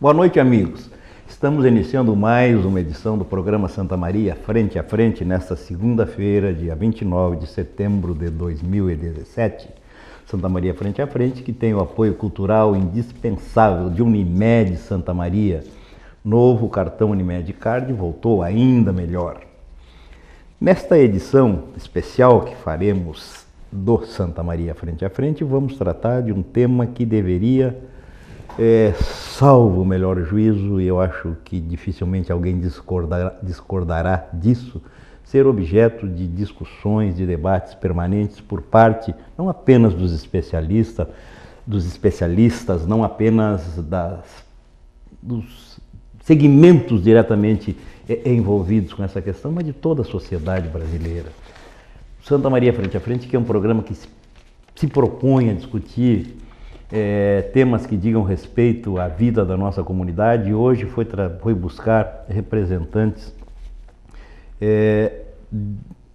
Boa noite, amigos. Estamos iniciando mais uma edição do programa Santa Maria Frente a Frente nesta segunda-feira, dia 29 de setembro de 2017. Santa Maria Frente a Frente, que tem o apoio cultural indispensável de Unimed Santa Maria. Novo cartão Unimed Card voltou ainda melhor. Nesta edição especial que faremos do Santa Maria Frente a Frente, vamos tratar de um tema que deveria, salvo o melhor juízo, e eu acho que dificilmente alguém discordará disso, ser objeto de discussões, de debates permanentes por parte não apenas dos especialistas, não apenas dos segmentos diretamente envolvidos com essa questão, mas de toda a sociedade brasileira. Santa Maria Frente a Frente, que é um programa que se propõe a discutir temas que digam respeito à vida da nossa comunidade, e hoje foi buscar representantes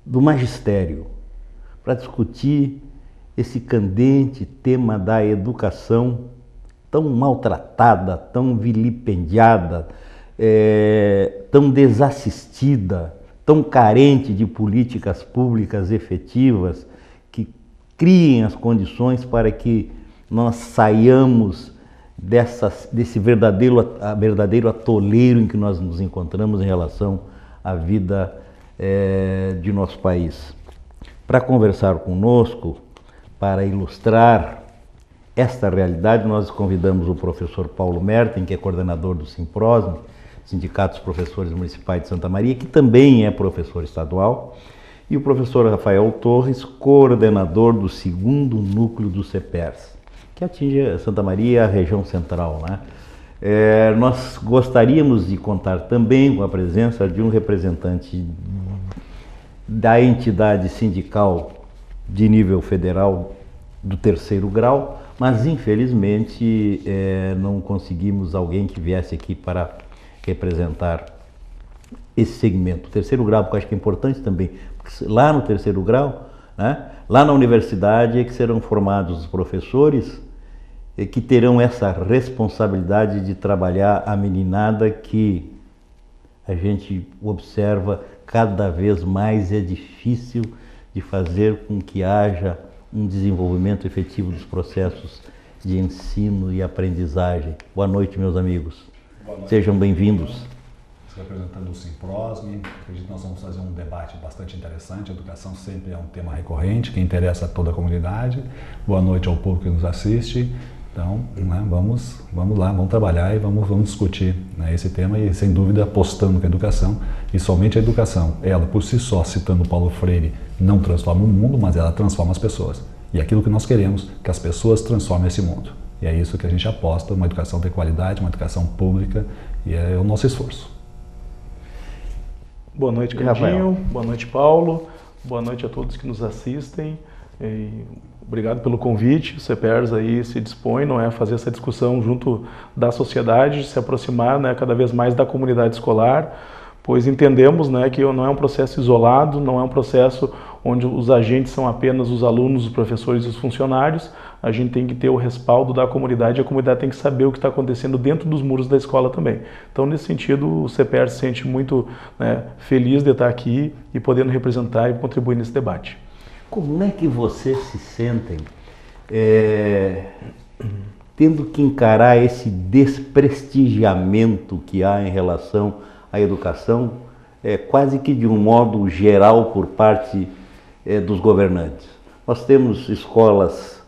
do magistério para discutir esse candente tema da educação tão maltratada, tão vilipendiada, tão desassistida, tão carente de políticas públicas efetivas que criem as condições para que nós saiamos desse verdadeiro atoleiro em que nós nos encontramos em relação à vida de nosso país. Para conversar conosco, para ilustrar esta realidade, nós convidamos o professor Paulo Merten, que é coordenador do Simprosme, Sindicato dos Professores Municipais de Santa Maria, que também é professor estadual, e o professor Rafael Torres, coordenador do 2º núcleo do CEPERS, que atinge Santa Maria e a região central, né? Nós gostaríamos de contar também com a presença de um representante da entidade sindical de nível federal do 3º grau, mas infelizmente não conseguimos alguém que viesse aqui para representar esse segmento. O 3º grau, porque eu acho que é importante também, porque lá no 3º grau, né, lá na universidade é que serão formados os professores que terão essa responsabilidade de trabalhar a meninada que a gente observa cada vez mais é difícil de fazer com que haja um desenvolvimento efetivo dos processos de ensino e aprendizagem. Boa noite, meus amigos. Boa noite. Sejam bem-vindos. Representando o Simprosme, acredito que nós vamos fazer um debate bastante interessante. A educação sempre é um tema recorrente, que interessa a toda a comunidade. Boa noite ao público que nos assiste. Então, né, vamos lá, vamos trabalhar e vamos discutir, né, esse tema, e sem dúvida apostando que a educação, e somente a educação, ela por si só, citando Paulo Freire, não transforma o mundo, mas ela transforma as pessoas. E é aquilo que nós queremos, que as pessoas transformem esse mundo. E é isso que a gente aposta, uma educação de qualidade, uma educação pública, e é o nosso esforço. Boa noite, Candinho. Boa noite, Paulo. Boa noite a todos que nos assistem. Obrigado pelo convite. O CEPERS aí se dispõe, não é, a fazer essa discussão junto da sociedade, se aproximar, né, cada vez mais da comunidade escolar, pois entendemos, né, que não é um processo isolado, não é um processo onde os agentes são apenas os alunos, os professores e os funcionários. A gente tem que ter o respaldo da comunidade, e a comunidade tem que saber o que está acontecendo dentro dos muros da escola também. Então, nesse sentido, o CEPERS se sente muito, né, feliz de estar aqui e podendo representar e contribuir nesse debate. Como é que vocês se sentem tendo que encarar esse desprestigiamento que há em relação à educação, quase que de um modo geral por parte dos governantes? Nós temos escolas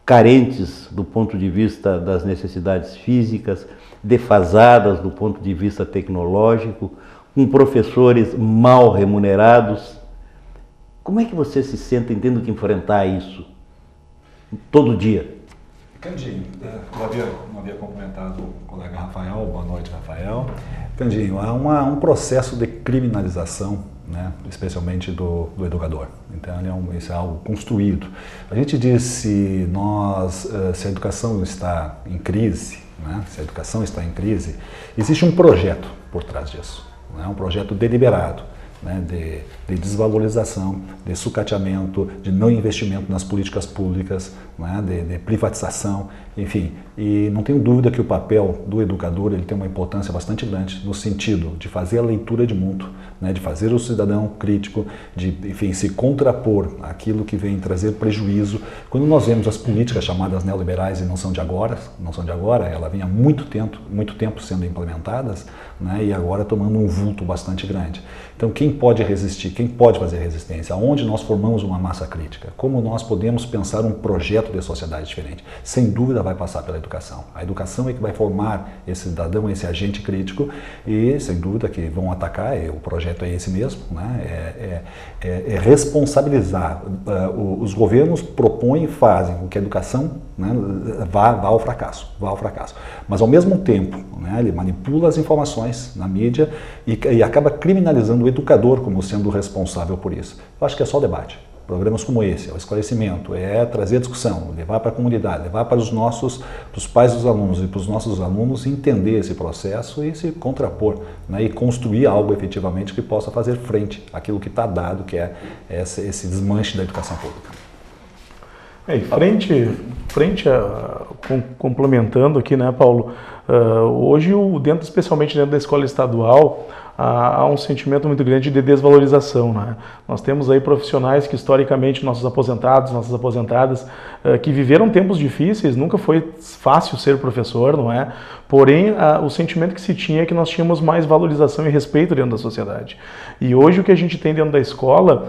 carentes do ponto de vista das necessidades físicas, defasadas do ponto de vista tecnológico, com professores mal remunerados. Como é que você se sente tendo que enfrentar isso todo dia? Candinho, não havia cumprimentado o colega Rafael. Boa noite, Rafael. Candinho, há um processo de criminalização, né, especialmente do educador. Então, isso é algo construído. A gente diz se a educação está em crise, né, se a educação está em crise, existe um projeto por trás disso, né, um projeto deliberado né, de desvalorização, de sucateamento, de não investimento nas políticas públicas, né, de privatização, enfim. E não tenho dúvida que o papel do educador ele tem uma importância bastante grande no sentido de fazer a leitura de mundo, né, de fazer o cidadão crítico, de, enfim, se contrapor àquilo que vem trazer prejuízo. Quando nós vemos as políticas chamadas neoliberais e não são de agora, ela vem há muito tempo sendo implementadas, né, e agora tomando um vulto bastante grande. Então, quem pode resistir? Quem pode fazer resistência? Aonde nós formamos uma massa crítica? Como nós podemos pensar um projeto de sociedade diferente? Sem dúvida vai passar pela educação. A educação é que vai formar esse cidadão, esse agente crítico e, sem dúvida, que vão atacar, o projeto é esse mesmo, né? É responsabilizar. Os governos propõem e fazem com que a educação, né, vá ao fracasso, Mas, ao mesmo tempo, né, ele manipula as informações na mídia e acaba criminalizando o educador como sendo o responsável por isso. Eu acho que é só o debate. Programas como esse, é o esclarecimento, é trazer a discussão, levar para a comunidade, levar para os pais dos alunos e para os nossos alunos entender esse processo e se contrapor, né, e construir algo efetivamente que possa fazer frente àquilo que está dado, que é esse desmanche da educação pública. Complementando aqui, né, Paulo, hoje, especialmente dentro da escola estadual, há um sentimento muito grande de desvalorização, né? Nós temos aí profissionais que historicamente, nossos aposentados, nossas aposentadas, que viveram tempos difíceis, nunca foi fácil ser professor, não é? Porém, o sentimento que se tinha é que nós tínhamos mais valorização e respeito dentro da sociedade. E hoje o que a gente tem dentro da escola,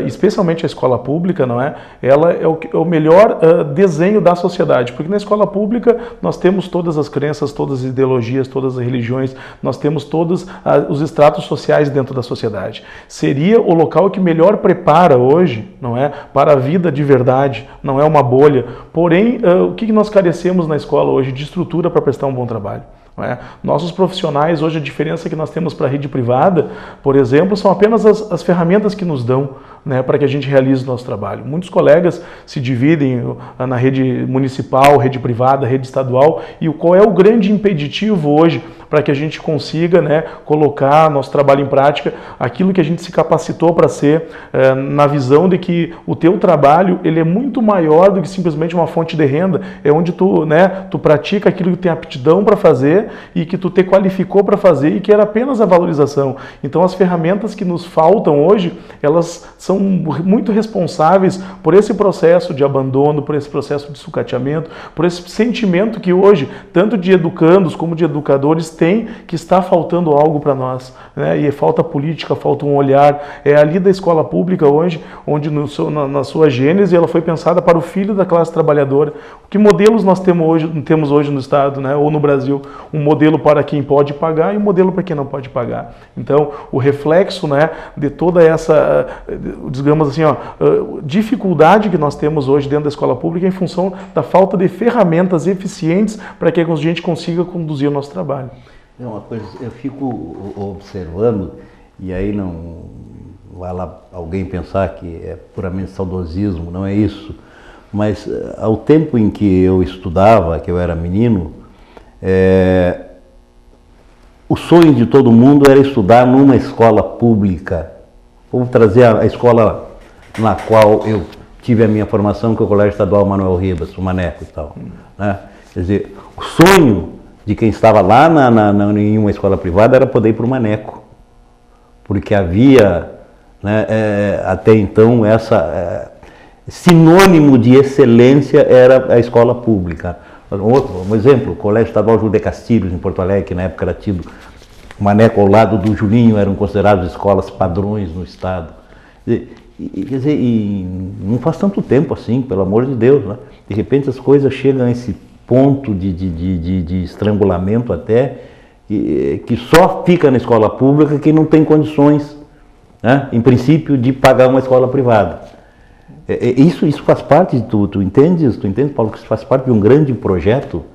especialmente a escola pública, não é? Ela é o melhor desenho da sociedade, porque na escola pública nós temos todas as crenças, todas as ideologias, todas as religiões, nós temos todos os estratos sociais dentro da sociedade. Seria o local que melhor prepara hoje, não é, para a vida de verdade, não é uma bolha. Porém, o que nós carecemos na escola hoje? De estrutura para prestar um bom trabalho. Não é? Nossos profissionais, hoje a diferença que nós temos para a rede privada, por exemplo, são apenas as ferramentas que nos dão, né, para que a gente realize o nosso trabalho. Muitos colegas se dividem na rede municipal, rede privada, rede estadual, e qual é o grande impeditivo hoje para que a gente consiga, né, colocar nosso trabalho em prática, aquilo que a gente se capacitou para ser, na visão de que o teu trabalho ele é muito maior do que simplesmente uma fonte de renda, é onde tu pratica aquilo que tem aptidão para fazer e que tu te qualificou para fazer e que era apenas a valorização. Então as ferramentas que nos faltam hoje, elas são muito responsáveis por esse processo de abandono, por esse processo de sucateamento, por esse sentimento que hoje, tanto de educandos como de educadores, tem que está faltando algo para nós, né? E falta política, falta um olhar. É ali da escola pública hoje, onde na sua gênese ela foi pensada para o filho da classe trabalhadora. Que modelos nós temos hoje no Estado, né, ou no Brasil? Um modelo para quem pode pagar e um modelo para quem não pode pagar. Então, o reflexo, né, de toda essa, digamos assim, dificuldade que nós temos hoje dentro da escola pública é em função da falta de ferramentas eficientes para que a gente consiga conduzir o nosso trabalho. É uma coisa, eu fico observando, e aí não vai lá alguém pensar que é puramente saudosismo, não é isso, mas ao tempo em que eu estudava, que eu era menino, o sonho de todo mundo era estudar numa escola pública. Vou trazer a escola na qual eu tive a minha formação, que é o Colégio Estadual Manuel Ribas, o Maneco e tal, né? Quer dizer, o sonho de quem estava lá em uma escola privada era poder ir para o Maneco, porque havia, né, até então sinônimo de excelência era a escola pública. Um exemplo, o Colégio Estadual Júlio de Castilhos, em Porto Alegre, que na época era tido, o Maneco ao lado do Julinho, eram considerados escolas padrões no Estado. Quer dizer, não faz tanto tempo assim, pelo amor de Deus, né? De repente as coisas chegam a esse ponto de estrangulamento até, que só fica na escola pública quem não tem condições, né, em princípio, de pagar uma escola privada. Isso faz parte, tu entendes, Paulo, que isso faz parte de um grande projeto?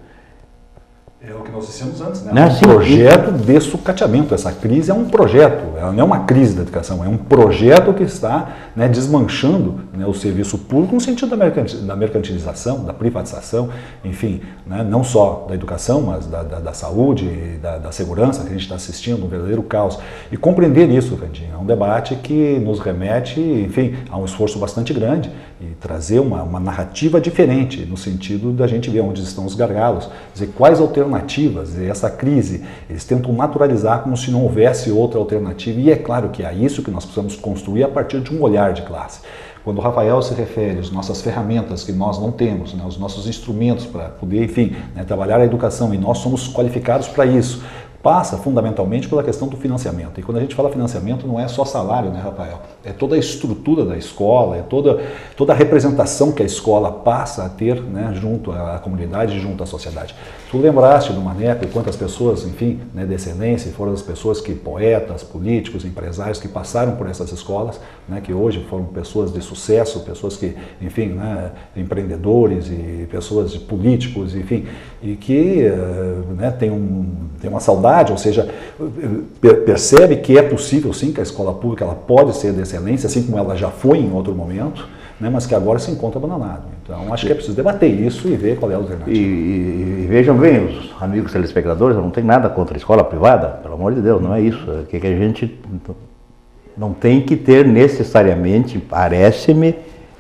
É o que nós dissemos antes, né? Né? Um projeto de sucateamento. Essa crise é um projeto, ela não é uma crise da educação, é um projeto que está, né, desmanchando, né, o serviço público no sentido da mercantilização, da privatização, enfim, né, não só da educação, mas da saúde, da segurança que a gente está assistindo, um verdadeiro caos. E compreender isso, Candinho, é um debate que nos remete, enfim, a um esforço bastante grande e trazer uma narrativa diferente, no sentido da gente ver onde estão os gargalos, dizer quais alternativas, e essa crise, eles tentam naturalizar como se não houvesse outra alternativa, e é claro que é isso que nós precisamos construir a partir de um olhar de classe. Quando o Rafael se refere às nossas ferramentas que nós não temos, né, os nossos instrumentos para poder, enfim, né, trabalhar a educação, e nós somos qualificados para isso, passa fundamentalmente pela questão do financiamento. E quando a gente fala financiamento, não é só salário, né, Rafael? É toda a estrutura da escola, é toda a representação que a escola passa a ter, né, junto à comunidade, junto à sociedade. Tu lembraste do Maneco e quantas pessoas, enfim, né, de excelência, foram as pessoas que, poetas, políticos, empresários, que passaram por essas escolas, né, que hoje foram pessoas de sucesso, pessoas que, enfim, né, empreendedores e pessoas políticos, enfim, e que, né, tem uma saudade, ou seja, percebe que é possível sim, que a escola pública ela pode ser de excelência, assim como ela já foi em outro momento, né, mas que agora se encontra abandonado. Então, acho que é preciso debater isso e ver qual é a alternativa. E vejam bem, os amigos telespectadores, eu não tenho nada contra a escola privada, pelo amor de Deus, não é isso. É que a gente não tem que ter necessariamente, parece-me,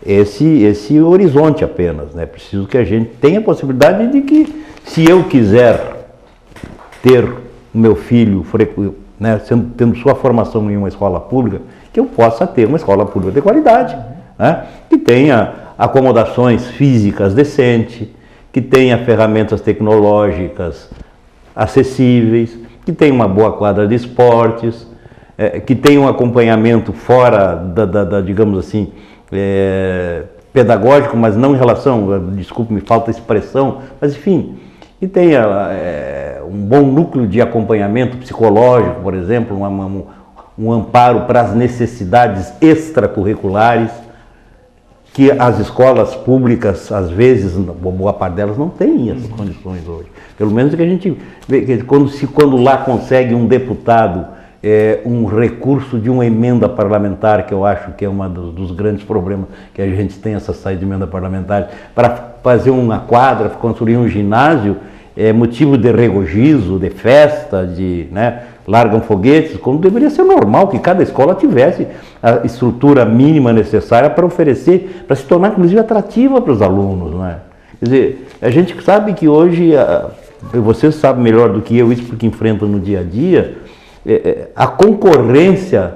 esse horizonte apenas, né? Preciso que a gente tenha a possibilidade de que, se eu quiser ter o meu filho, né, tendo sua formação em uma escola pública, que eu possa ter uma escola pública de qualidade, né, que tenha acomodações físicas decentes, que tenha ferramentas tecnológicas acessíveis, que tenha uma boa quadra de esportes, que tenha um acompanhamento fora digamos assim, pedagógico, mas não em relação, desculpe, me falta expressão, mas enfim, que tenha um bom núcleo de acompanhamento psicológico, por exemplo, um amparo para as necessidades extracurriculares, que as escolas públicas, às vezes, boa parte delas não têm essas condições hoje. Pelo menos é que a gente vê que quando lá consegue um deputado um recurso de uma emenda parlamentar, que eu acho que é um dos grandes problemas que a gente tem, essa saída de emenda parlamentar, para fazer uma quadra, construir um ginásio, é motivo de regozijo, de festa, né, largam foguetes, como deveria ser normal que cada escola tivesse a estrutura mínima necessária para oferecer, para se tornar inclusive atrativa para os alunos, né? Quer dizer, a gente sabe que hoje, você sabe melhor do que eu isso porque enfrentam no dia a dia, a concorrência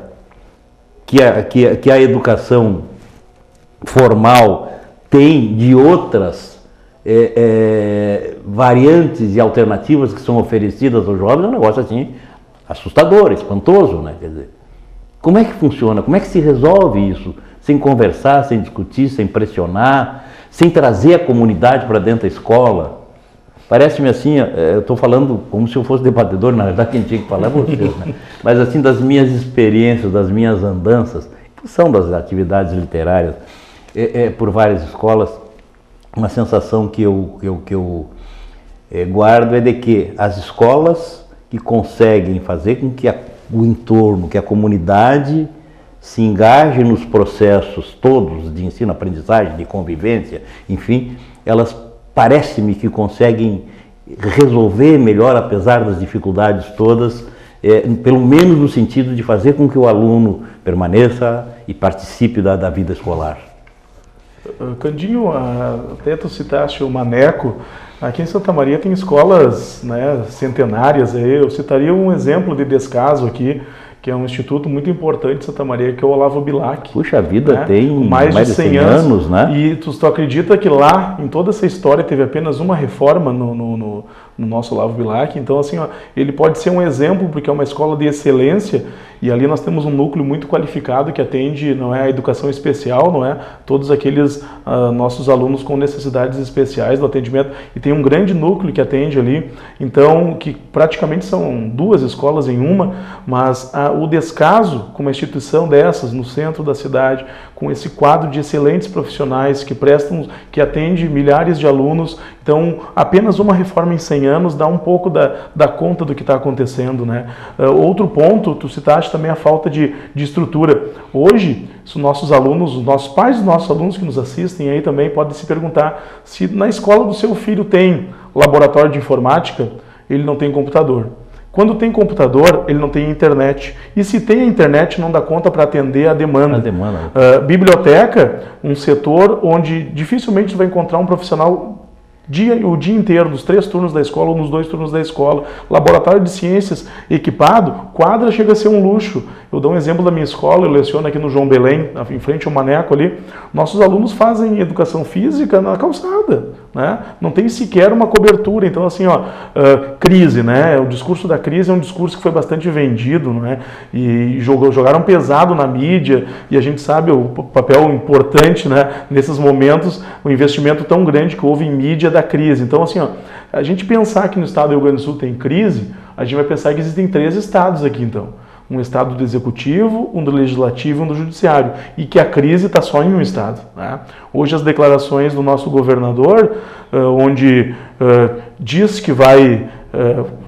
que a educação formal tem de outras variantes e alternativas que são oferecidas aos jovens é um negócio assim assustador, espantoso, né? Quer dizer, como é que funciona? Como é que se resolve isso? Sem conversar, sem discutir, sem pressionar, sem trazer a comunidade para dentro da escola? Parece-me assim, eu estou falando como se eu fosse debatedor, na verdade quem tinha que falar é vocês, né? Mas assim, das minhas experiências, das minhas andanças, que são das atividades literárias, por várias escolas, uma sensação que eu guardo é de que as escolas que conseguem fazer com que o entorno, que a comunidade se engaje nos processos todos de ensino, aprendizagem, de convivência, enfim, elas parece-me que conseguem resolver melhor, apesar das dificuldades todas, pelo menos no sentido de fazer com que o aluno permaneça e participe da vida escolar. Candinho, até tu citaste o Maneco. Aqui em Santa Maria tem escolas, né, centenárias. Eu citaria um exemplo de descaso aqui, que é um instituto muito importante de Santa Maria, que é o Olavo Bilac. Puxa vida, né? Tem mais de 100 anos, né? E tu acredita que lá, em toda essa história, teve apenas uma reforma no nosso Olavo Bilac? Então, assim, ó, ele pode ser um exemplo, porque é uma escola de excelência, e ali nós temos um núcleo muito qualificado que atende, não é, a educação especial, não é, todos aqueles nossos alunos com necessidades especiais do atendimento, e tem um grande núcleo que atende ali, então, que praticamente são duas escolas em uma, mas o descaso com uma instituição dessas no centro da cidade, com esse quadro de excelentes profissionais que atende milhares de alunos. Então, apenas uma reforma em 100 anos dá um pouco da conta do que está acontecendo, né? Outro ponto, tu citaste também a falta de estrutura. Hoje, os nossos alunos, os nossos pais dos nossos alunos que nos assistem aí também podem se perguntar se na escola do seu filho tem laboratório de informática, ele não tem computador. Quando tem computador, ele não tem internet. E se tem a internet, não dá conta para atender a demanda. Biblioteca, um setor onde dificilmente você vai encontrar um profissional o dia inteiro, nos 3 turnos da escola ou nos 2 turnos da escola. Laboratório de ciências equipado, quadra chega a ser um luxo. Eu dou um exemplo da minha escola, eu leciono aqui no João Belém, em frente ao Maneco ali. Nossos alunos fazem educação física na calçada, né? Não tem sequer uma cobertura. Então, assim, crise, né? O discurso da crise é um discurso que foi bastante vendido, né? E jogaram pesado na mídia, e a gente sabe o papel importante, né, nesses momentos, o investimento tão grande que houve em mídia da crise. Então, assim, a gente pensar que no estado do Rio Grande do Sul tem crise, a gente vai pensar que existem 3 estados aqui, então. Um estado do executivo, um do legislativo e um do judiciário. E que a crise está só em um estado, né? Hoje as declarações do nosso governador, onde diz que vai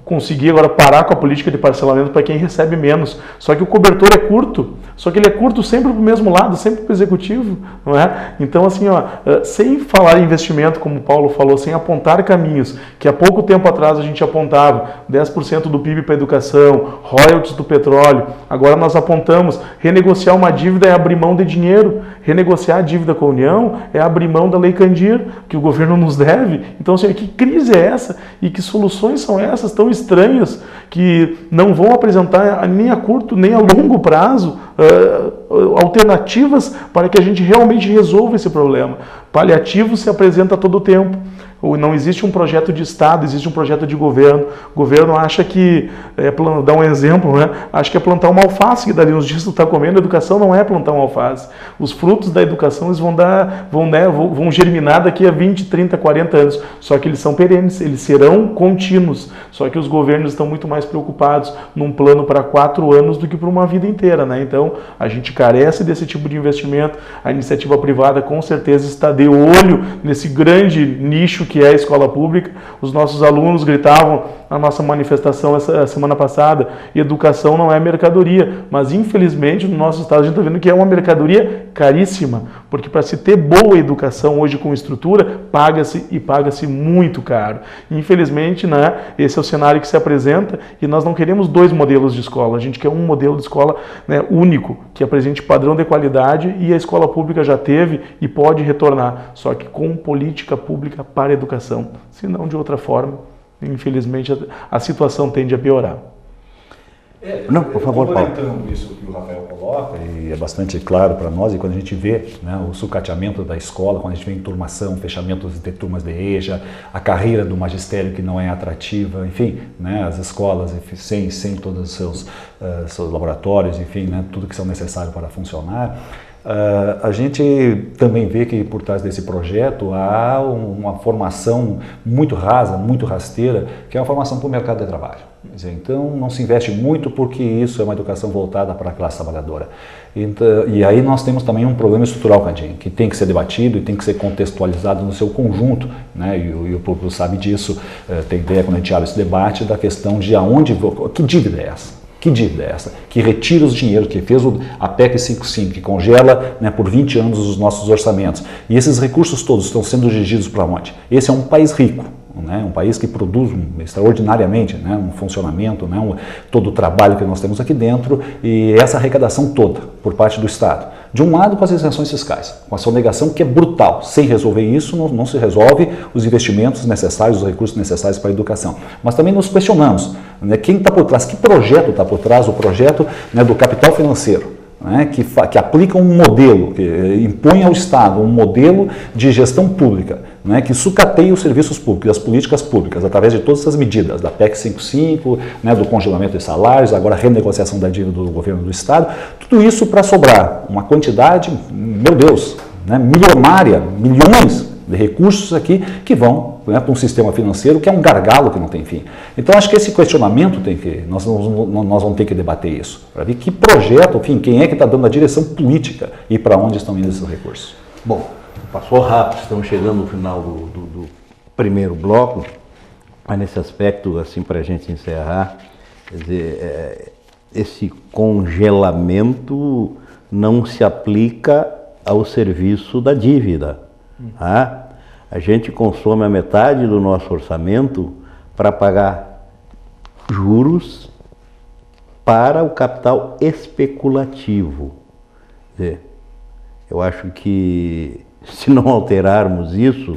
conseguir agora parar com a política de parcelamento para quem recebe menos. Só que o cobertor é curto, só que ele é curto sempre para o mesmo lado, sempre para o executivo, não é? Então, assim, sem falar em investimento, como o Paulo falou, sem apontar caminhos, que há pouco tempo atrás a gente apontava 10% do PIB para a educação, royalties do petróleo, agora nós apontamos renegociar uma dívida é abrir mão de dinheiro, renegociar a dívida com a União é abrir mão da Lei Candir, que o governo nos deve. Então, assim, que crise é essa e que soluções são essas tão estranhas que não vão apresentar nem a curto nem a longo prazo alternativas para que a gente realmente resolva esse problema. Paliativo se apresenta a todo tempo. Não existe um projeto de Estado, existe um projeto de governo. O governo acha que, dá um exemplo, né? Acha que é plantar uma alface, que dali uns dias tu está comendo. A educação não é plantar uma alface. Os frutos da educação eles vão germinar daqui a 20, 30, 40 anos. Só que eles são perenes, eles serão contínuos. Só que os governos estão muito mais preocupados num plano para 4 anos do que para uma vida inteira, né? Então, a gente carece desse tipo de investimento. A iniciativa privada, com certeza, está de olho nesse grande nicho que é a escola pública. Os nossos alunos gritavam na nossa manifestação essa semana passada, educação não é mercadoria, mas infelizmente no nosso estado a gente está vendo que é uma mercadoria caríssima, porque para se ter boa educação hoje com estrutura, paga-se muito caro. Infelizmente, né, esse é o cenário que se apresenta e nós não queremos 2 modelos de escola, a gente quer um modelo de escola, né, único, que apresente padrão de qualidade, e a escola pública já teve e pode retornar, só que com política pública para a educação, senão de outra forma, infelizmente a situação tende a piorar. Não, por favor, Paulo. Complementando isso que o Rafael coloca, e é bastante claro para nós, e quando a gente vê, né, o sucateamento da escola, quando a gente vê enturmação, fechamentos de turmas de EJA, a carreira do magistério que não é atrativa, enfim, né, as escolas sem todos os seus laboratórios, enfim, né, tudo que são necessários para funcionar. A gente também vê que por trás desse projeto há uma formação muito rasa, muito rasteira, que é uma formação para o mercado de trabalho. Então não se investe muito porque isso é uma educação voltada para a classe trabalhadora. Então, e aí nós temos também um problema estrutural, Candinho, que tem que ser debatido e tem que ser contextualizado no seu conjunto, né? E o público sabe disso, tem ideia quando a gente abre esse debate da questão de que dívida é essa? Que dívida é essa? Que retira os dinheiros, que fez a PEC 55, que congela, né, por 20 anos os nossos orçamentos. E esses recursos todos estão sendo dirigidos para onde? Esse é um país rico, né, um país que produz extraordinariamente, né, um funcionamento, né, todo o trabalho que nós temos aqui dentro, e essa arrecadação toda por parte do Estado. De um lado, com as isenções fiscais, com a sonegação que é brutal. Sem resolver isso, não se resolve os investimentos necessários, os recursos necessários para a educação. Mas também nos questionamos, né, quem está por trás, que projeto está por trás, o projeto, né, do capital financeiro, né, que aplica um modelo, que impõe ao Estado um modelo de gestão pública, né, que sucateia os serviços públicos, as políticas públicas, através de todas essas medidas, da PEC 55, né, do congelamento de salários, agora a renegociação da dívida do governo do Estado, tudo isso para sobrar uma quantidade, meu Deus, né, milionária, milhões de recursos aqui que vão, né, para um sistema financeiro que é um gargalo que não tem fim. Então acho que esse questionamento nós vamos ter que debater isso, para ver que projeto, enfim, quem é que está dando a direção política e para onde estão indo esses recursos. Bom, passou rápido, estamos chegando no final do primeiro bloco, mas nesse aspecto, assim, para a gente encerrar, quer dizer, esse congelamento não se aplica ao serviço da dívida. Tá? A gente consome a metade do nosso orçamento para pagar juros para o capital especulativo. Quer dizer, eu acho que se não alterarmos isso,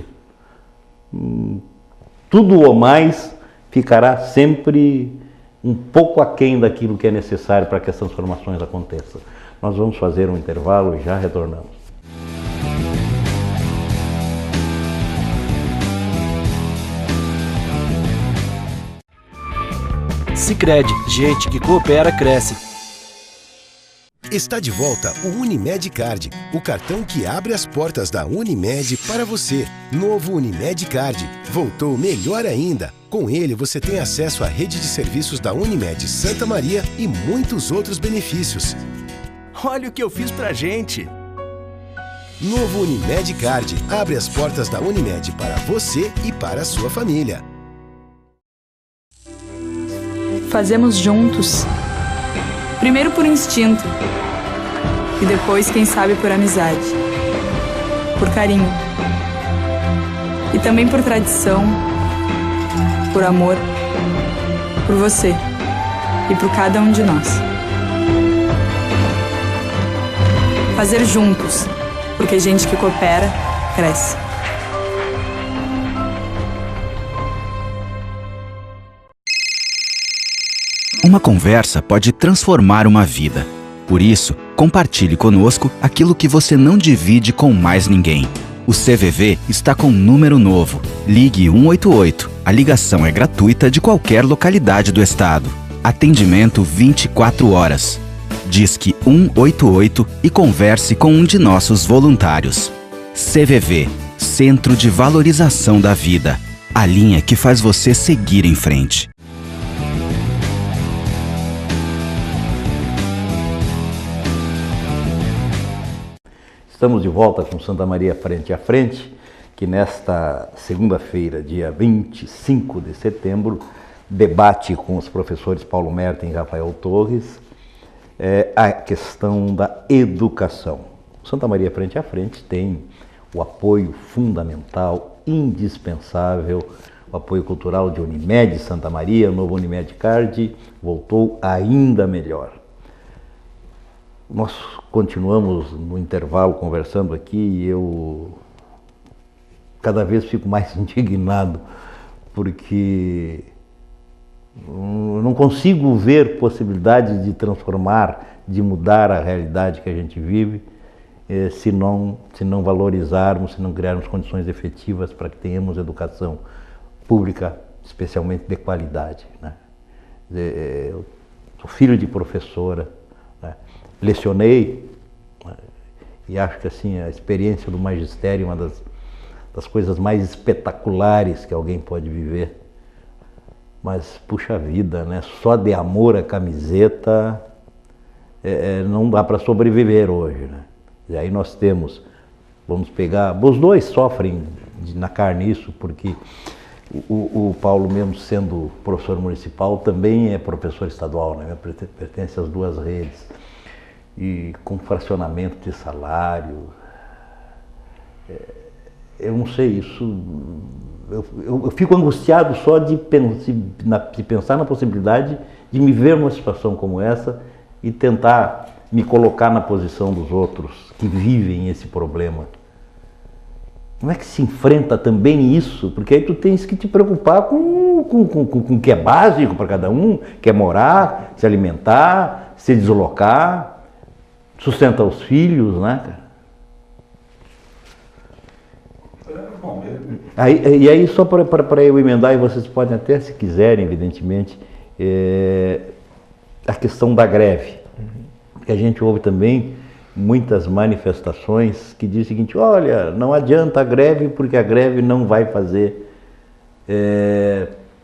tudo ou mais ficará sempre um pouco aquém daquilo que é necessário para que as transformações aconteçam. Nós vamos fazer um intervalo e já retornamos. Sicredi, gente que coopera, cresce. Está de volta o Unimed Card, o cartão que abre as portas da Unimed para você. Novo Unimed Card, voltou melhor ainda. Com ele você tem acesso à rede de serviços da Unimed Santa Maria e muitos outros benefícios. Olha o que eu fiz pra gente! Novo Unimed Card, abre as portas da Unimed para você e para a sua família. Fazemos juntos. Primeiro por instinto, e depois, quem sabe, por amizade, por carinho, e também por tradição, por amor, por você e por cada um de nós. Fazer juntos, porque gente que coopera, cresce. Uma conversa pode transformar uma vida. Por isso, compartilhe conosco aquilo que você não divide com mais ninguém. O CVV está com um número novo. Ligue 188. A ligação é gratuita de qualquer localidade do estado. Atendimento 24 horas. Disque 188 e converse com um de nossos voluntários. CVV, Centro de Valorização da Vida. A linha que faz você seguir em frente. Estamos de volta com Santa Maria Frente a Frente, que nesta segunda-feira, dia 25 de setembro, debate com os professores Paulo Merten e Rafael Torres a questão da educação. Santa Maria Frente a Frente tem o apoio fundamental, indispensável, o apoio cultural de Unimed Santa Maria, o novo Unimed Card voltou ainda melhor. Nós continuamos no intervalo conversando aqui e eu cada vez fico mais indignado porque eu não consigo ver possibilidade de transformar, de mudar a realidade que a gente vive se não valorizarmos, se não criarmos condições efetivas para que tenhamos educação pública, especialmente de qualidade, né? Eu sou filho de professora, né? Lecionei, e acho que assim, a experiência do magistério é uma das coisas mais espetaculares que alguém pode viver. Mas, puxa vida, né? Só de amor à camiseta não dá para sobreviver hoje, né? E aí nós temos, vamos pegar, os dois sofrem na carne isso, porque o Paulo, mesmo sendo professor municipal, também é professor estadual, né? Pertence às duas redes. E com fracionamento de salário, eu não sei, isso, eu fico angustiado só de pensar na possibilidade de me ver numa situação como essa e tentar me colocar na posição dos outros que vivem esse problema. Como é que se enfrenta também isso? Porque aí tu tens que te preocupar com o que é básico para cada um, que é morar, se alimentar, se deslocar, sustenta os filhos, né, cara? E aí, só para eu emendar, e vocês podem até, se quiserem, evidentemente, a questão da greve. Que a gente ouve também muitas manifestações que dizem o seguinte: olha, não adianta a greve porque a greve não vai fazer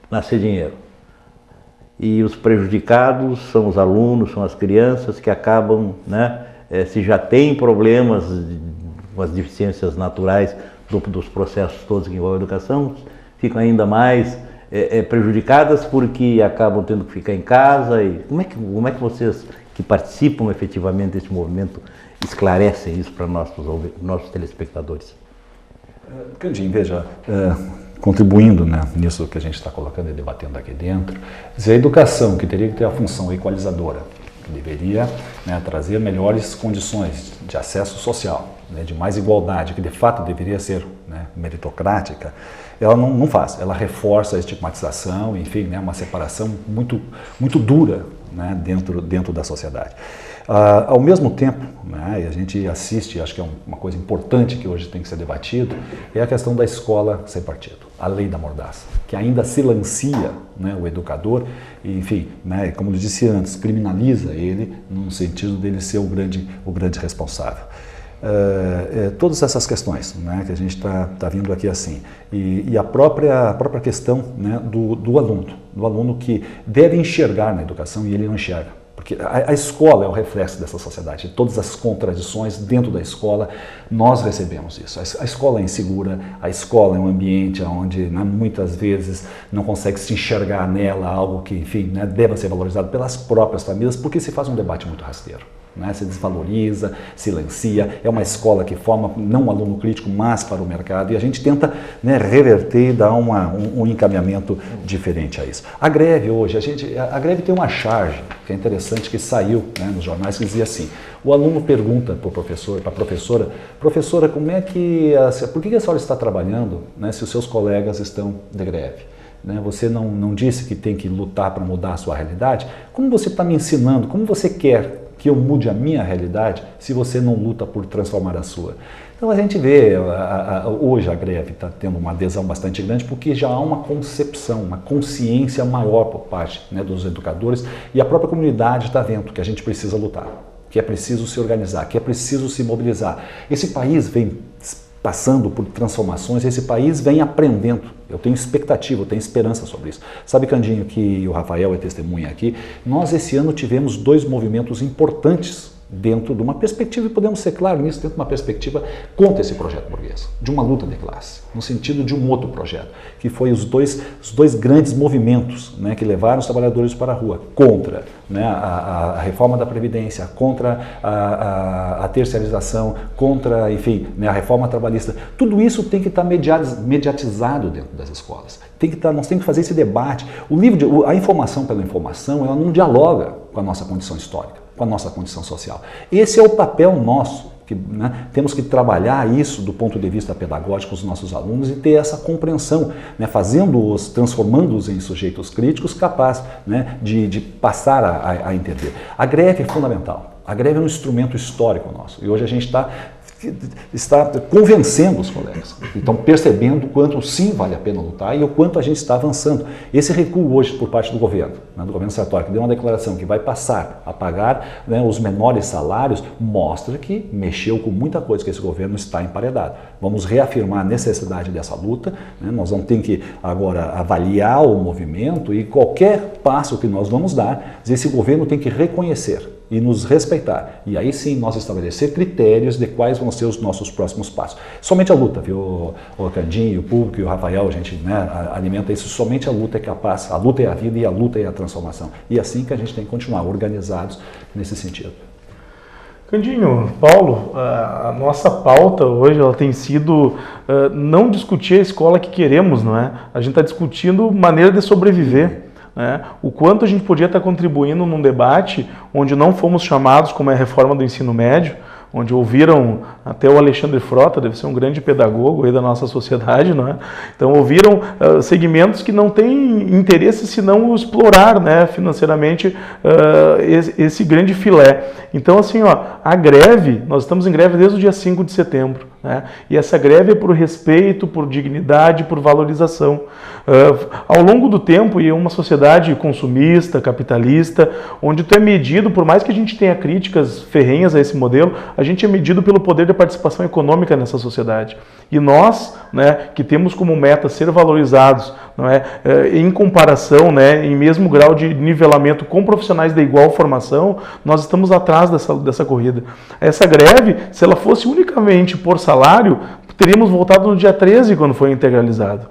nascer dinheiro. E os prejudicados são os alunos, são as crianças que acabam, né, se já tem problemas com as deficiências naturais dos processos todos que envolvem a educação, ficam ainda mais prejudicadas porque acabam tendo que ficar em casa. E como é que vocês que participam efetivamente desse movimento esclarecem isso para nossos telespectadores? Candinho, veja, contribuindo, né, nisso que a gente está colocando e debatendo aqui dentro, a educação, que teria que ter a função equalizadora, que deveria, né, trazer melhores condições de acesso social, né, de mais igualdade, que de fato deveria ser, né, meritocrática, ela não faz, ela reforça a estigmatização, enfim, né, uma separação muito dura, né, dentro da sociedade. Ao mesmo tempo, né, e a gente assiste, acho que é uma coisa importante que hoje tem que ser debatido, é a questão da escola sem partido, a lei da mordaça, que ainda silencia, né, o educador e, enfim, né, como eu disse antes, criminaliza ele no sentido dele ser o grande responsável. Todas essas questões, né, que a gente está vindo aqui assim, e a própria questão, né, do aluno que deve enxergar na educação e ele não enxerga. Porque a escola é o reflexo dessa sociedade, todas as contradições dentro da escola, nós recebemos isso. A escola é insegura, a escola é um ambiente onde, né, muitas vezes não consegue se enxergar nela algo que, enfim, né, deva ser valorizado pelas próprias famílias, porque se faz um debate muito rasteiro. Né, se desvaloriza, silencia, é uma escola que forma não um aluno crítico, mas para o mercado, e a gente tenta, né, reverter e dar um encaminhamento diferente a isso. A greve hoje, a greve tem uma charge, que é interessante, que saiu, né, nos jornais, que dizia assim: o aluno pergunta para o professor, para a professora, por que a senhora está trabalhando, né, se os seus colegas estão de greve? Você não disse que tem que lutar para mudar a sua realidade? Como você está me ensinando, como você quer que eu mude a minha realidade se você não luta por transformar a sua? Então a gente vê, hoje a greve está tendo uma adesão bastante grande porque já há uma concepção, uma consciência maior por parte, né, dos educadores, e a própria comunidade está vendo que a gente precisa lutar, que é preciso se organizar, que é preciso se mobilizar. Esse país vem passando por transformações, esse país vem aprendendo. Eu tenho expectativa, eu tenho esperança sobre isso. Sabe, Candinho, que o Rafael é testemunha aqui, nós esse ano tivemos 2 movimentos importantes dentro de uma perspectiva, e podemos ser claros nisso, dentro de uma perspectiva contra esse projeto burguês, de uma luta de classe, no sentido de um outro projeto, que foi os dois grandes movimentos, né, que levaram os trabalhadores para a rua, contra, né, a reforma da Previdência, contra a terceirização, contra, enfim, né, a reforma trabalhista. Tudo isso tem que estar mediatizado dentro das escolas. Nós temos que fazer esse debate. A informação pela informação, ela não dialoga com a nossa condição histórica, com a nossa condição social. Esse é o papel nosso, né, temos que trabalhar isso do ponto de vista pedagógico com os nossos alunos e ter essa compreensão, né, transformando-os em sujeitos críticos capazes, né, de passar a entender. A greve é fundamental, a greve é um instrumento histórico nosso, e hoje a gente está convencendo os colegas, estão percebendo o quanto sim vale a pena lutar e o quanto a gente está avançando. Esse recuo hoje por parte do governo, né, do governo Sartori, que deu uma declaração que vai passar a pagar, né, os menores salários, mostra que mexeu com muita coisa, que esse governo está emparedado. Vamos reafirmar a necessidade dessa luta, né, nós vamos ter que agora avaliar o movimento e qualquer passo que nós vamos dar, esse governo tem que reconhecer e nos respeitar. E aí sim nós estabelecer critérios de quais vão ser os nossos próximos passos. Somente a luta, viu, o Candinho, o público e o Rafael, a gente, né, alimenta isso, somente a luta é capaz, a luta é a vida e a luta é a transformação. E é assim que a gente tem que continuar organizados nesse sentido. Candinho, Paulo, a nossa pauta hoje ela tem sido não discutir a escola que queremos, não é? A gente está discutindo maneira de sobreviver. Né? O quanto a gente podia estar contribuindo num debate onde não fomos chamados, como é a reforma do ensino médio, onde ouviram até o Alexandre Frota, deve ser um grande pedagogo aí da nossa sociedade, não é? Então ouviram segmentos que não têm interesse senão explorar, né, financeiramente esse grande filé. Então assim, ó, a greve, nós estamos em greve desde o dia 5 de setembro. né? E essa greve é por respeito, por dignidade, por valorização. Ao longo do tempo, e é uma sociedade consumista, capitalista, onde tu é medido, por mais que a gente tenha críticas ferrenhas a esse modelo, a gente é medido pelo poder de participação econômica nessa sociedade. E nós, né, que temos como meta ser valorizados, não é, em comparação, né, em mesmo grau de nivelamento com profissionais de igual formação, nós estamos atrás dessa corrida. Essa greve, se ela fosse unicamente por salário, teríamos voltado no dia 13, quando foi integralizado.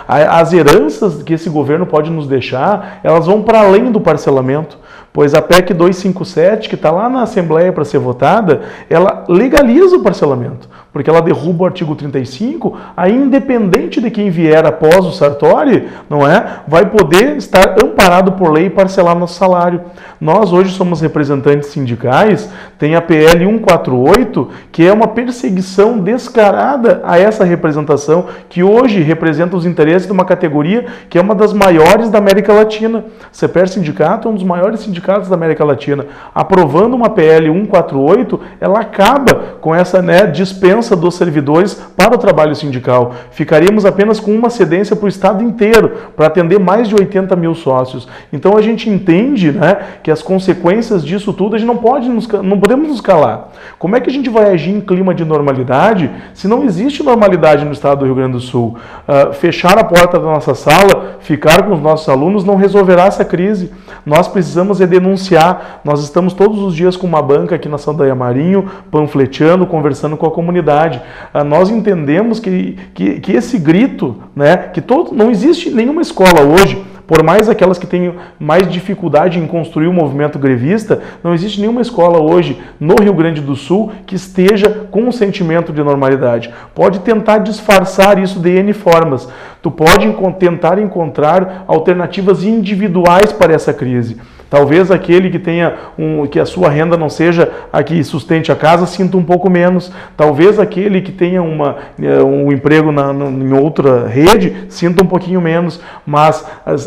As heranças que esse governo pode nos deixar, elas vão para além do parcelamento, pois a PEC 257, que está lá na Assembleia para ser votada, ela legaliza o parcelamento, porque ela derruba o artigo 35, aí independente de quem vier após o Sartori, não é, vai poder estar amparado por lei e parcelar nosso salário. Nós hoje somos representantes sindicais, tem a PL 148, que é uma perseguição descarada a essa representação, que hoje representa os interesses de uma categoria que é uma das maiores da América Latina. CEPER Sindicato é um dos maiores sindicatos da América Latina. Aprovando uma PL 148, ela acaba com essa, né, dispensa dos servidores para o trabalho sindical. Ficaríamos apenas com uma cedência para o Estado inteiro, para atender mais de 80 mil sócios. Então a gente entende, né, que as consequências disso tudo, a gente não podemos nos calar. Como é que a gente vai agir em clima de normalidade se não existe normalidade no Estado do Rio Grande do Sul? Fechar a porta da nossa sala, ficar com os nossos alunos, não resolverá essa crise. Nós precisamos denunciar. Nós estamos todos os dias com uma banca aqui na Sandaia Marinho, panfleteando, conversando com a comunidade. Nós entendemos que esse grito, né, que não existe nenhuma escola hoje, por mais aquelas que tenham mais dificuldade em construir o movimento grevista, não existe nenhuma escola hoje no Rio Grande do Sul que esteja com um sentimento de normalidade. Pode tentar disfarçar isso de N formas. Tu pode tentar encontrar alternativas individuais para essa crise. Talvez aquele que tenha que a sua renda não seja a que sustente a casa sinta um pouco menos. Talvez aquele que tenha um emprego em outra rede sinta um pouquinho menos. Mas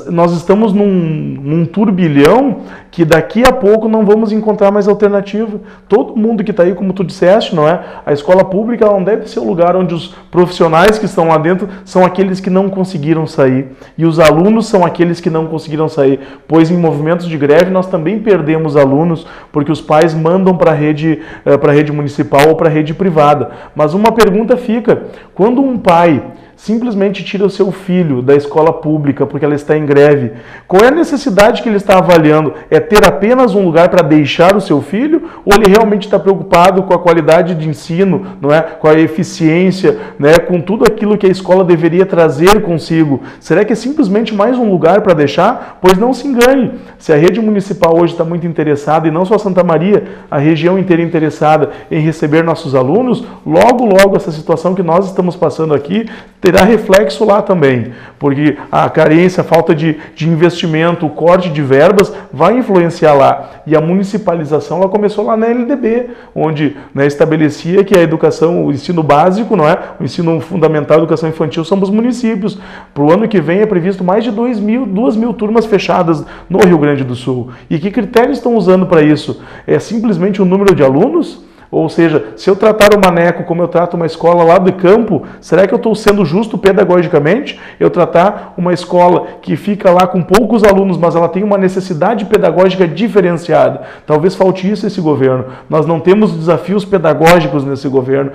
nós estamos num turbilhão que daqui a pouco não vamos encontrar mais alternativa. Todo mundo que está aí, como tu disseste, não é? A escola pública não deve ser o lugar onde os profissionais que estão lá dentro são aqueles que não conseguiram sair. E os alunos são aqueles que não conseguiram sair. Pois em movimentos de greve nós também perdemos alunos porque os pais mandam para a rede municipal ou para a rede privada. Mas uma pergunta fica: quando um pai simplesmente tira o seu filho da escola pública porque ela está em greve, qual é a necessidade que ele está avaliando? É ter apenas um lugar para deixar o seu filho, ou ele realmente está preocupado com a qualidade de ensino, não é? Com a eficiência, né? Com tudo aquilo que a escola deveria trazer consigo? Será que é simplesmente mais um lugar para deixar? Pois não se engane, se a rede municipal hoje está muito interessada, e não só Santa Maria, a região inteira interessada em receber nossos alunos, logo essa situação que nós estamos passando aqui terá reflexo lá também, porque a carência, a falta de investimento, o corte de verbas vai influenciar lá. E a municipalização ela começou lá na LDB, onde, né, estabelecia que a educação, o ensino básico, não é? O ensino fundamental, a educação infantil são os municípios. Para o ano que vem é previsto mais de 2 mil turmas fechadas no Rio Grande do Sul. E que critérios estão usando para isso? É simplesmente o número de alunos? Ou seja, se eu tratar o Maneco como eu trato uma escola lá do campo, será que eu estou sendo justo pedagogicamente? Eu tratar uma escola que fica lá com poucos alunos, mas ela tem uma necessidade pedagógica diferenciada. Talvez falte isso esse governo. Nós não temos desafios pedagógicos nesse governo.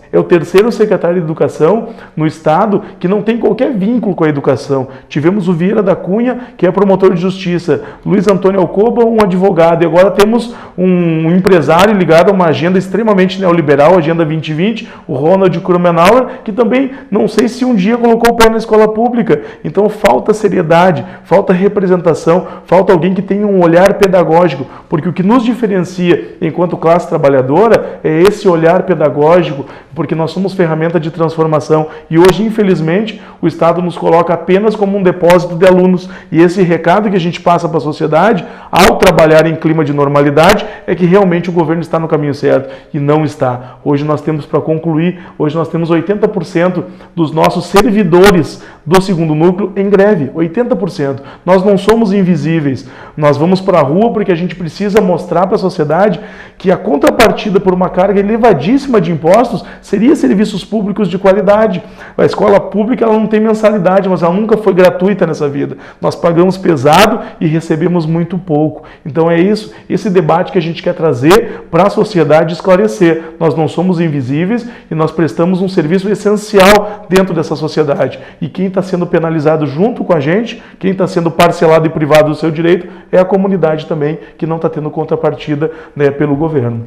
É o terceiro secretário de Educação no Estado que não tem qualquer vínculo com a educação. Tivemos o Vieira da Cunha, que é promotor de justiça, Luiz Antônio Alcoba, um advogado, e agora temos um empresário ligado a uma agenda extremamente neoliberal, a Agenda 2020, o Ronald Krumenauer, que também não sei se um dia colocou o pé na escola pública. Então falta seriedade, falta representação, falta alguém que tenha um olhar pedagógico, porque o que nos diferencia enquanto classe trabalhadora é esse olhar pedagógico, porque nós somos ferramenta de transformação e hoje, infelizmente, o Estado nos coloca apenas como um depósito de alunos, e esse recado que a gente passa para a sociedade, ao trabalhar em clima de normalidade, é que realmente o governo está no caminho certo. projeto e não está. Hoje nós temos, para concluir, hoje nós temos 80% dos nossos servidores do segundo núcleo em greve, 80%. Nós não somos invisíveis, nós vamos para a rua porque a gente precisa mostrar para a sociedade que a contrapartida por uma carga elevadíssima de impostos seria serviços públicos de qualidade. A escola pública ela não tem mensalidade, mas ela nunca foi gratuita nessa vida. Nós pagamos pesado e recebemos muito pouco. Então é isso, esse debate que a gente quer trazer para a sociedade esclarecer. Nós não somos invisíveis e nós prestamos um serviço essencial dentro dessa sociedade. E quem está sendo penalizado junto com a gente, quem está sendo parcelado e privado do seu direito, é a comunidade também, que não está tendo contrapartida, né, pelo governo.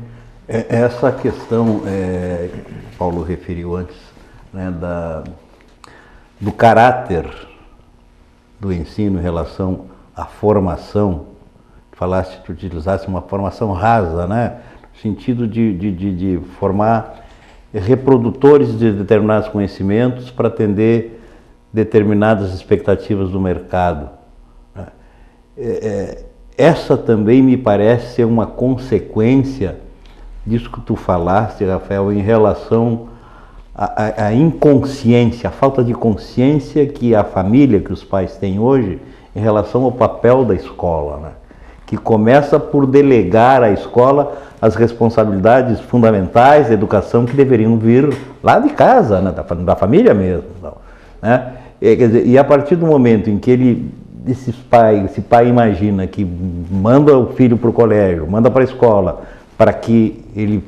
Essa questão, Paulo referiu antes, né, do caráter do ensino em relação à formação, tu utilizasse uma formação rasa, né, no sentido de formar reprodutores de determinados conhecimentos para atender determinadas expectativas do mercado. Essa também me parece ser uma consequência disso que tu falaste, Rafael, em relação à inconsciência, a falta de consciência que a família, que os pais têm hoje, em relação ao papel da escola, né? Que começa por delegar à escola as responsabilidades fundamentais da educação que deveriam vir lá de casa, né? Da família mesmo, né? Quer dizer, e a partir do momento em que esse pai imagina que manda o filho para o colégio, manda para a escola, para que ele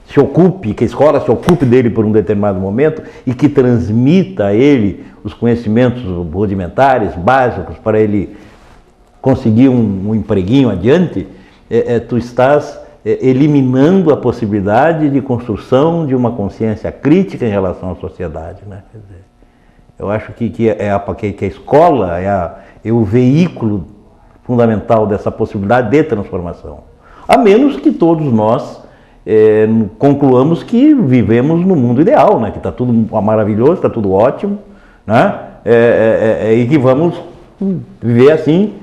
se ocupe, que a escola se ocupe dele por um determinado momento e que transmita a ele os conhecimentos rudimentares, básicos, para ele conseguir um empreguinho adiante, tu estás eliminando a possibilidade de construção de uma consciência crítica em relação à sociedade, né? Quer dizer, eu acho que a escola é o veículo fundamental dessa possibilidade de transformação. A menos que todos nós concluamos que vivemos no mundo ideal, né? Que está tudo maravilhoso, está tudo ótimo, né? E que vamos viver assim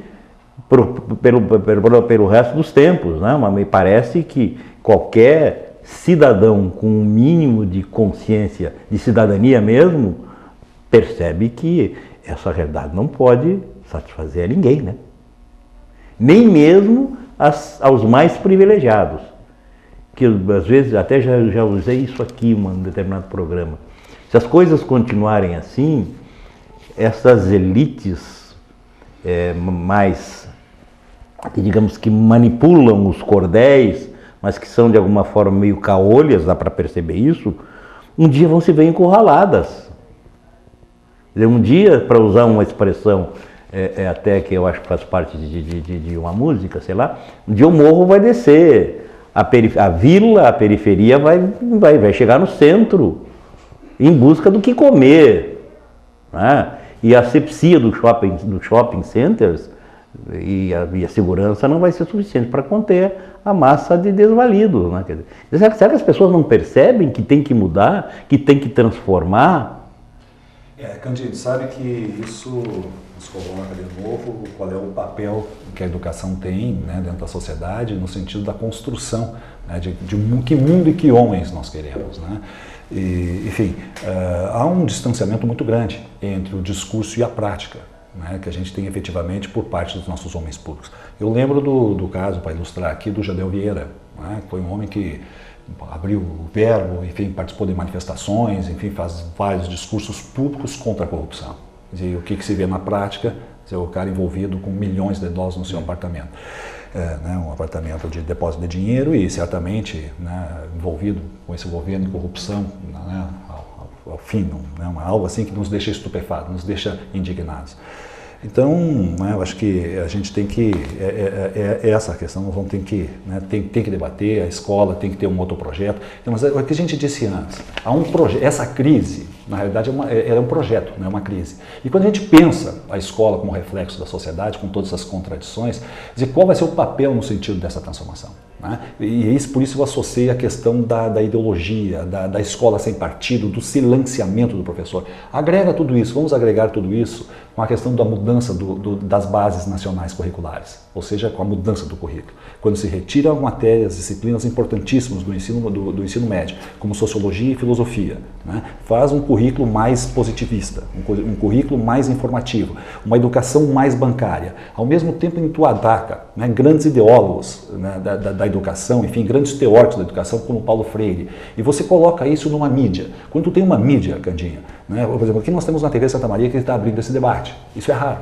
pelo resto dos tempos, né? Mas me parece que qualquer cidadão com um mínimo de consciência, de cidadania mesmo, percebe que essa realidade não pode satisfazer a ninguém, né? Nem mesmo aos mais privilegiados. Que às vezes, até já usei isso aqui em um determinado programa. Se as coisas continuarem assim, essas elites mais, que digamos que manipulam os cordéis, mas que são de alguma forma meio caolhas, dá para perceber isso, um dia vão se ver encurraladas. Um dia, para usar uma expressão até que eu acho que faz parte de uma música, sei lá, um dia o morro vai descer, a vila, a periferia vai chegar no centro, em busca do que comer, né? E a asepsia do shopping centers e a segurança não vai ser suficiente para conter a massa de desvalidos, né? Quer dizer, será que as pessoas não percebem que tem que mudar, que tem que transformar? Candido, sabe que isso nos coloca de novo qual é o papel que a educação tem, né, dentro da sociedade, no sentido da construção, né, de que mundo e que homens nós queremos, né? E, enfim, há um distanciamento muito grande entre o discurso e a prática, né, que a gente tem efetivamente por parte dos nossos homens públicos. Eu lembro do caso, para ilustrar aqui, do Jadel Vieira, né, que foi um homem que abriu o verbo, enfim, participou de manifestações, enfim, faz vários discursos públicos contra a corrupção. E o que se vê na prática? O cara envolvido com milhões de dólares no seu apartamento. Né, um apartamento de depósito de dinheiro e certamente, né, envolvido com esse governo de corrupção, né, ao fim, né, algo assim que nos deixa estupefatos, nos deixa indignados. Então, né, eu acho que a gente tem que, essa questão nós vamos ter que, né, tem que debater, a escola tem que ter um outro projeto. Então, mas é o que a gente disse antes, há um essa crise, na realidade, é um projeto, não é uma crise. E quando a gente pensa a escola como reflexo da sociedade, com todas essas contradições, dizer, qual vai ser o papel no sentido dessa transformação? Né? E por isso eu associei a questão da ideologia, da escola sem partido, do silenciamento do professor. Agrega tudo isso, vamos agregar tudo isso com a questão da mudança das bases nacionais curriculares, ou seja, com a mudança do currículo. Quando se retiram matérias, disciplinas importantíssimas do ensino médio, como sociologia e filosofia, né? Faz um currículo mais positivista, um currículo mais informativo, uma educação mais bancária. Ao mesmo tempo em que tu ataca, né, grandes ideólogos, né, da educação, enfim, grandes teóricos da educação, como Paulo Freire, e você coloca isso numa mídia. Quando tu tem uma mídia, Candinha, né, por exemplo, aqui nós temos na TV Santa Maria que está abrindo esse debate. Isso é raro.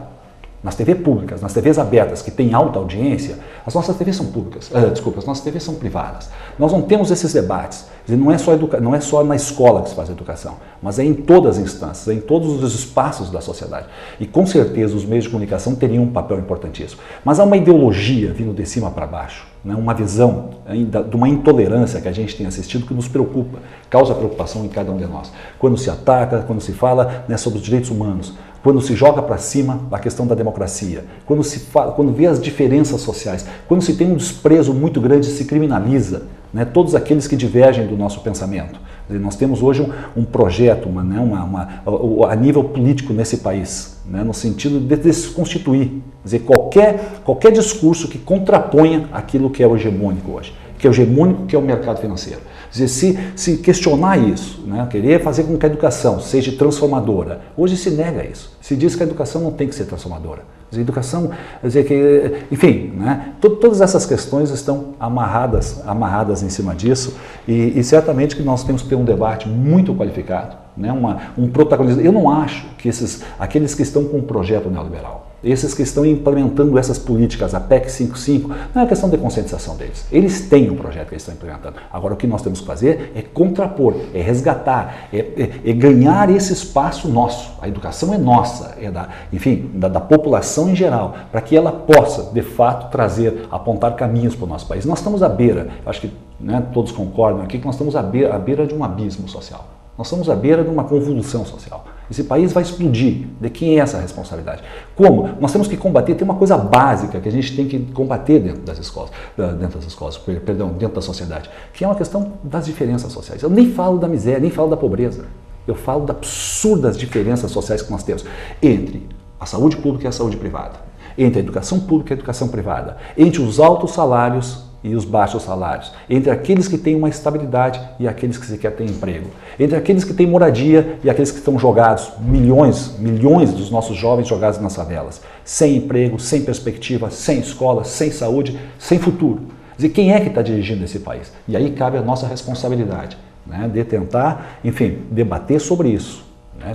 Nas TVs públicas, nas TVs abertas, que têm alta audiência, as nossas TVs são públicas. As nossas TVs são privadas. Nós não temos esses debates. Quer dizer, não é só na escola que se faz a educação, mas é em todas as instâncias, é em todos os espaços da sociedade. E com certeza os meios de comunicação teriam um papel importantíssimo. Mas há uma ideologia vindo de cima para baixo, né? Uma visão ainda de uma intolerância que a gente tem assistido que nos preocupa, causa preocupação em cada um de nós. Quando se ataca, quando se fala, né, sobre os direitos humanos, quando se joga para cima a questão da democracia, quando vê as diferenças sociais, quando se tem um desprezo muito grande, se criminaliza, né, todos aqueles que divergem do nosso pensamento. Nós temos hoje um projeto a nível político nesse país, né, no sentido de desconstituir, quer dizer, qualquer discurso que contraponha aquilo que é o hegemônico hoje, que é o hegemônico, que é o mercado financeiro. Quer dizer, se questionar isso, né, querer fazer com que a educação seja transformadora, hoje se nega isso. Se diz que a educação não tem que ser transformadora. Quer dizer, a educação, quer dizer, que, enfim, né, todas essas questões estão amarradas em cima disso e certamente que nós temos que ter um debate muito qualificado, né, um protagonismo. Eu não acho que aqueles que estão com um projeto neoliberal, esses que estão implementando essas políticas, a PEC 55, não é questão de conscientização deles. Eles têm um projeto que eles estão implementando. Agora, o que nós temos que fazer é contrapor, é resgatar, é ganhar esse espaço nosso. A educação é nossa, é da população em geral, para que ela possa, de fato, apontar caminhos para o nosso país. Nós estamos à beira, acho que, né, todos concordam aqui, que nós estamos à beira de um abismo social. Nós estamos à beira de uma convulsão social. Esse país vai explodir. De quem é essa responsabilidade? Como? Nós temos que combater, tem uma coisa básica que a gente tem que combater dentro das escolas, dentro da sociedade, que é uma questão das diferenças sociais. Eu nem falo da miséria, nem falo da pobreza. Eu falo das absurdas diferenças sociais que nós temos entre a saúde pública e a saúde privada, entre a educação pública e a educação privada, entre os altos salários e os baixos salários, entre aqueles que têm uma estabilidade e aqueles que sequer têm emprego, entre aqueles que têm moradia e aqueles que estão jogados, milhões dos nossos jovens jogados nas favelas, sem emprego, sem perspectiva, sem escola, sem saúde, sem futuro. Quer dizer, quem é que está dirigindo esse país? E aí cabe a nossa responsabilidade, né, de tentar, enfim, debater sobre isso.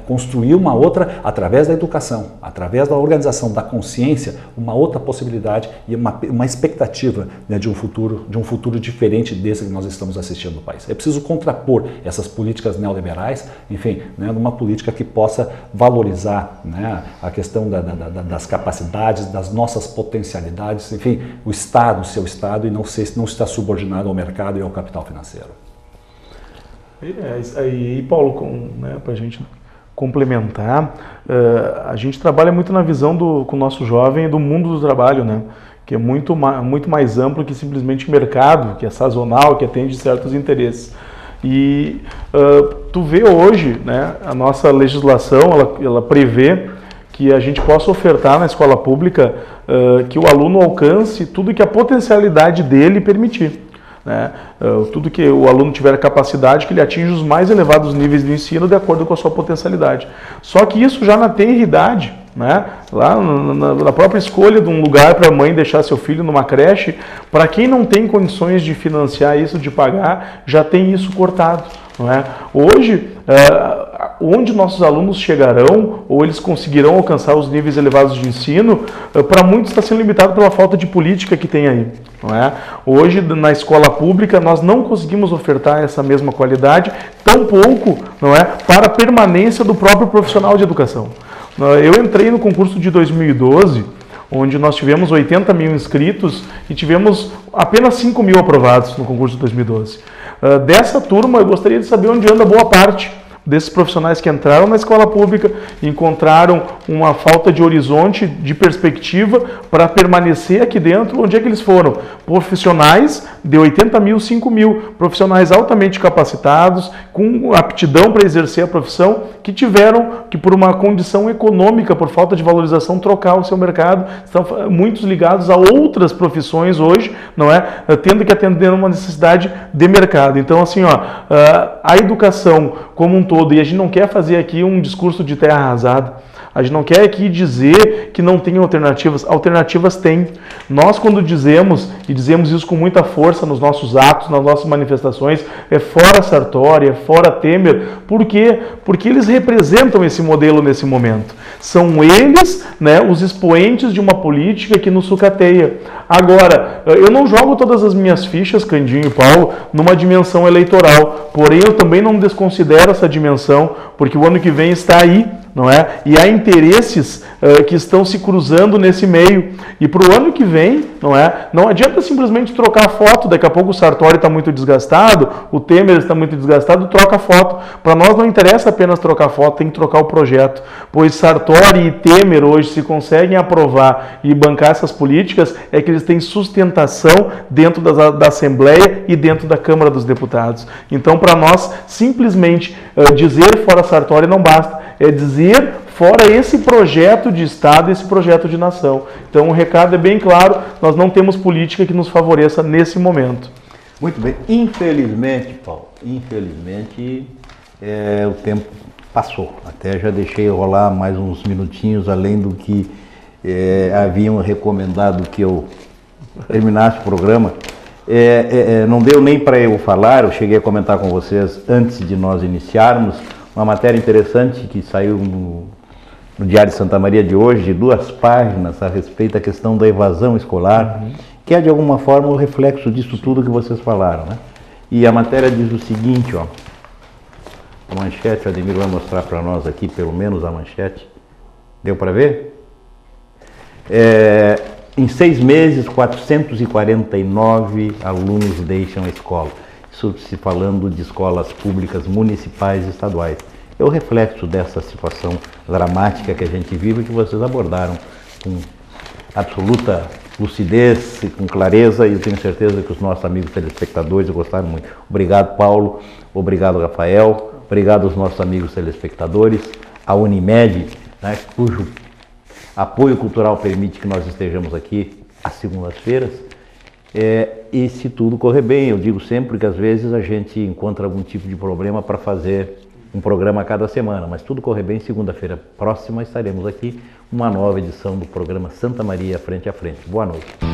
Construir uma outra, através da educação, através da organização da consciência, uma outra possibilidade e uma expectativa, né, de um futuro diferente desse que nós estamos assistindo no país. É preciso contrapor essas políticas neoliberais, enfim, né, numa política que possa valorizar, né, a questão das capacidades, das nossas potencialidades, enfim, o Estado, seu Estado, e não estar subordinado ao mercado e ao capital financeiro. E Paulo, né, para a gente complementar, a gente trabalha muito na visão com o nosso jovem do mundo do trabalho, né? Que é muito mais amplo que simplesmente mercado, que é sazonal, que atende certos interesses. E tu vê hoje, né, a nossa legislação, ela prevê que a gente possa ofertar na escola pública que o aluno alcance tudo que a potencialidade dele permitir. Né? Tudo que o aluno tiver capacidade, que ele atinja os mais elevados níveis de ensino de acordo com a sua potencialidade. Só que isso já na tenridade, né? Lá na própria escolha de um lugar para a mãe deixar seu filho numa creche, para quem não tem condições de financiar isso, de pagar, já tem isso cortado. Não é? Hoje, onde nossos alunos chegarão, ou eles conseguirão alcançar os níveis elevados de ensino, para muitos está sendo limitado pela falta de política que tem aí. Não é? Hoje, na escola pública, nós não conseguimos ofertar essa mesma qualidade, tampouco, não é, para a permanência do próprio profissional de educação. Eu entrei no concurso de 2012, onde nós tivemos 80 mil inscritos e tivemos apenas 5 mil aprovados no concurso de 2012. Dessa turma, eu gostaria de saber onde anda boa parte, desses profissionais que entraram na escola pública, encontraram uma falta de horizonte, de perspectiva para permanecer aqui dentro. Onde é que eles foram? Profissionais de 80 mil, 5 mil, profissionais altamente capacitados, com aptidão para exercer a profissão, que tiveram que, por uma condição econômica, por falta de valorização, trocar o seu mercado. Estão muitos ligados a outras profissões hoje, não é? Tendo que atender uma necessidade de mercado. Então, assim, a educação como um todo, e a gente não quer fazer aqui um discurso de terra arrasada, a gente não quer aqui dizer que não tem alternativas. Alternativas tem. Nós, quando dizemos, e dizemos isso com muita força nos nossos atos, nas nossas manifestações, é fora Sartori, é fora Temer. Por quê? Porque eles representam esse modelo nesse momento. São eles, né, os expoentes de uma política que nos sucateia. Agora, eu não jogo todas as minhas fichas, Candinho e Paulo, numa dimensão eleitoral. Porém, eu também não desconsidero essa dimensão, porque o ano que vem está aí, não é? E há interesses que estão se cruzando nesse meio. E para o ano que vem, não é? Não adianta simplesmente trocar foto. Daqui a pouco o Sartori está muito desgastado, o Temer está muito desgastado, troca foto. Para nós não interessa apenas trocar foto, tem que trocar o projeto. Pois Sartori e Temer hoje, se conseguem aprovar e bancar essas políticas, é que eles têm sustentação dentro da Assembleia e dentro da Câmara dos Deputados. Então, para nós, simplesmente dizer fora Sartori não basta. É dizer fora esse projeto de Estado, esse projeto de nação. Então o recado é bem claro, nós não temos política que nos favoreça nesse momento. Muito bem. Infelizmente, Paulo, o tempo passou. Até já deixei rolar mais uns minutinhos, além do que haviam recomendado que eu terminasse o programa. Não deu nem para eu falar, eu cheguei a comentar com vocês antes de nós iniciarmos, uma matéria interessante que saiu no Diário de Santa Maria de hoje, de 2 páginas, a respeito da questão da evasão escolar, que é de alguma forma o reflexo disso tudo que vocês falaram, né? E a matéria diz o seguinte, ó, a manchete, o Ademir vai mostrar para nós aqui, pelo menos a manchete. Deu para ver? Em 6 meses, 449 alunos deixam a escola. Isso se falando de escolas públicas municipais e estaduais. É o reflexo dessa situação dramática que a gente vive e que vocês abordaram com absoluta lucidez e com clareza, e eu tenho certeza que os nossos amigos telespectadores gostaram muito. Obrigado, Paulo. Obrigado, Rafael. Obrigado aos nossos amigos telespectadores. A Unimed, né, cujo apoio cultural permite que nós estejamos aqui às segundas-feiras. E se tudo correr bem, eu digo sempre que às vezes a gente encontra algum tipo de problema para fazer um programa a cada semana, mas tudo correr bem, segunda-feira próxima estaremos aqui, uma nova edição do programa Santa Maria Frente a Frente. Boa noite.